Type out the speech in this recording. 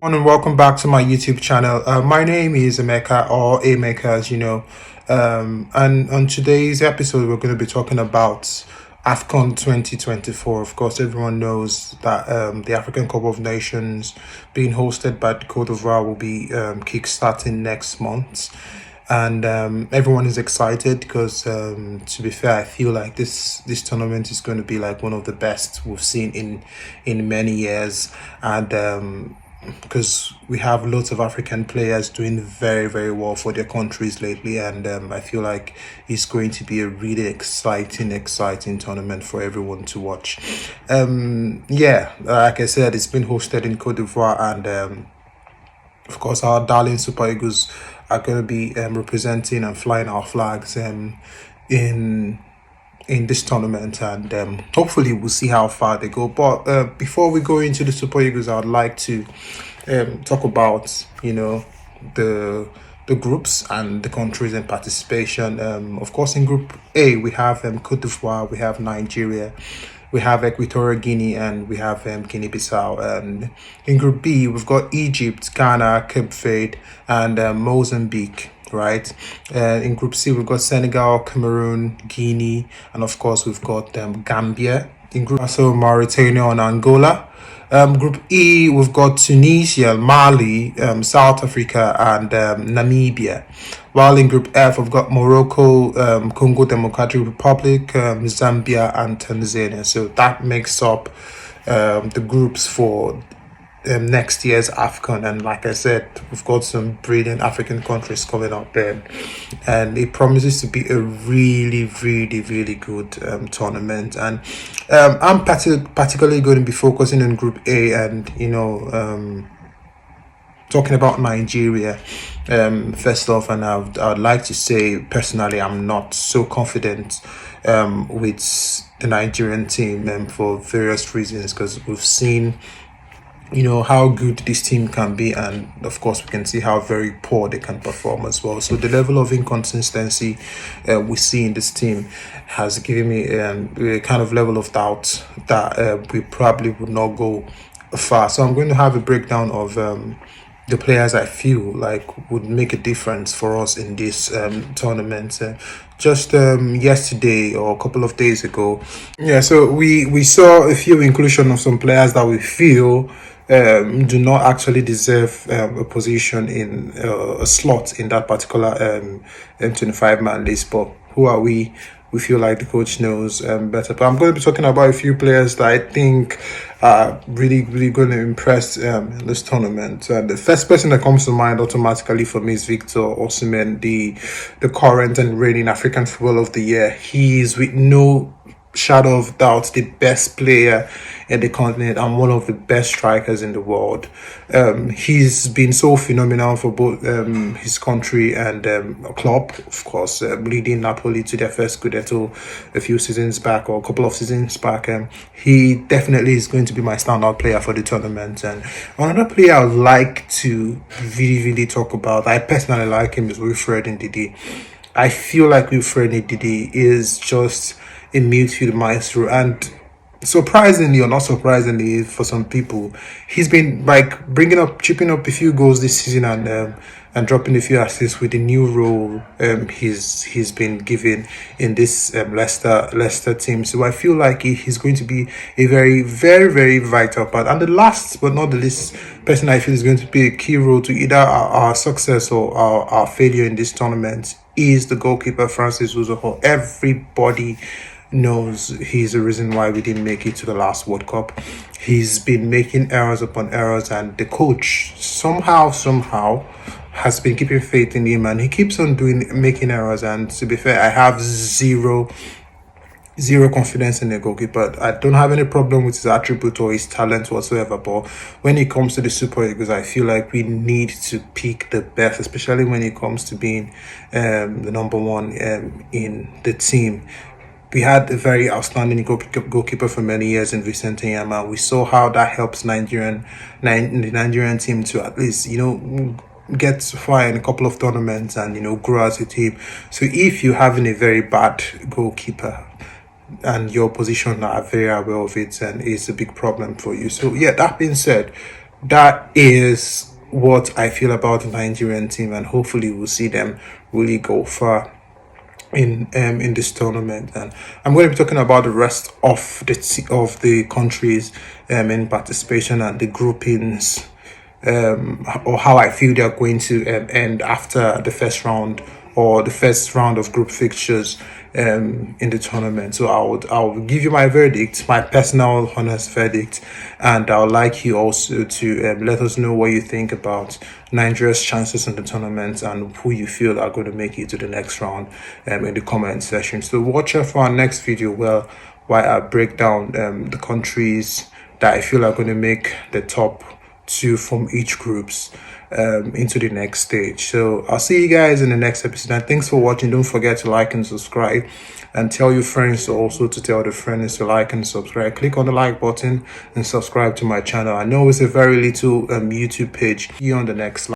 And welcome back to my YouTube channel. My name is Emeka, or Emeka, as you know. And on today's episode, we're going to be talking about Afcon 2024. Of course, everyone knows that the African Cup of Nations being hosted by the Cote d'Ivoire will be kick-starting next month. And everyone is excited because, to be fair, I feel like this tournament is going to be like one of the best we've seen in many years. And because we have lots of African players doing very, very well for their countries lately. And I feel like it's going to be a really exciting tournament for everyone to watch. Yeah, like I said, it's been hosted in Cote d'Ivoire, and of course, our darling Super Eagles are going to be representing and flying our flags in this tournament, and hopefully we'll see how far they go. But before we go into the Super Eagles, I'd like to talk about the groups and the countries in participation. Of course, in Group A we have Cote d'Ivoire, we have Nigeria, we have Equatorial Guinea, and we have Guinea-Bissau. And in Group B, we've got Egypt, Ghana, Cape Verde, and Mozambique. Right. In Group C, we've got Senegal, Cameroon, Guinea, and of course, we've got Gambia. In Group so Mauritania and Angola. Group E, we've got Tunisia, Mali, South Africa, and Namibia. While in Group F, we've got Morocco, Congo Democratic Republic, Zambia, and Tanzania. So that makes up the groups for next year's Afcon. And like I said, we've got some brilliant African countries coming up there, and it promises to be a really good tournament. And I'm particularly going to be focusing on Group A, and talking about Nigeria first off. And I'd like to say personally, I'm not so confident with the Nigerian team for various reasons, because we've seen how good this team can be, and of course we can see how very poor they can perform as well. So the level of inconsistency we see in this team has given me a kind of level of doubt that we probably would not go far. So I'm going to have a breakdown of the players I feel like would make a difference for us in this tournament. Just yesterday or a couple of days ago, so we saw a few inclusion of some players that we feel do not actually deserve a position in a slot in that particular 25-man list. But who are we? We feel like the coach knows better. But I'm going to be talking about a few players that I think are really going to impress in this tournament. And the first person that comes to mind automatically for me is Victor Osimhen, the current and reigning African Footballer of the Year. He's with no shadow of doubt the best player in the continent and one of the best strikers in the world. He's been so phenomenal for both his country and club, of course, leading Napoli to their first Scudetto a few seasons back, or a couple of seasons back. He definitely is going to be my standout player for the tournament. And another player I would like to really talk about, I personally like him, is Wilfred Ndidi. I feel like Wilfred Ndidi is just a midfield maestro, and surprisingly or not surprisingly for some people, he's been like chipping up a few goals this season, and dropping a few assists with the new role he's been given in this Leicester team. So I feel like he's going to be a very vital part. And the last but not the least person I feel is going to be a key role to either our success or our failure in this tournament is the goalkeeper, Francis Uzoho. Everybody knows he's the reason why we didn't make it to the last World Cup. He's been making errors upon errors, and the coach somehow has been keeping faith in him, and he keeps on making errors. And to be fair, I have zero confidence in the goalkeeper. I don't have any problem with his attribute or his talent whatsoever, but when it comes to the Super Eagles, I feel like we need to pick the best, especially when it comes to being the number one in the team. We had a very outstanding goalkeeper for many years in Vincent Nyama. We saw how that helps the Nigerian team to at least, get far in a couple of tournaments and, grow as a team. So if you're having a very bad goalkeeper and your position are very aware of it, and it's a big problem for you. So yeah, that being said, that is what I feel about the Nigerian team, and hopefully we'll see them really go far in this tournament. And I'm going to be talking about the rest of of the countries in participation and the groupings, or how I feel they're going to end after the first round, or the first round of group fixtures in the tournament. So I'll give you my verdict, my personal honest verdict, and I'd like you also to let us know what you think about Nigeria's chances in the tournament and who you feel are going to make it to the next round in the comment section. So watch out for our next video while I break down the countries that I feel are going to make the top two from each groups into the next stage. So I'll see you guys in the next episode, and thanks for watching. Don't forget to like and subscribe, and tell your friends also to tell their friends to like and subscribe. Click on the like button and subscribe to my channel. I know it's a very little YouTube page. See you on the next slide.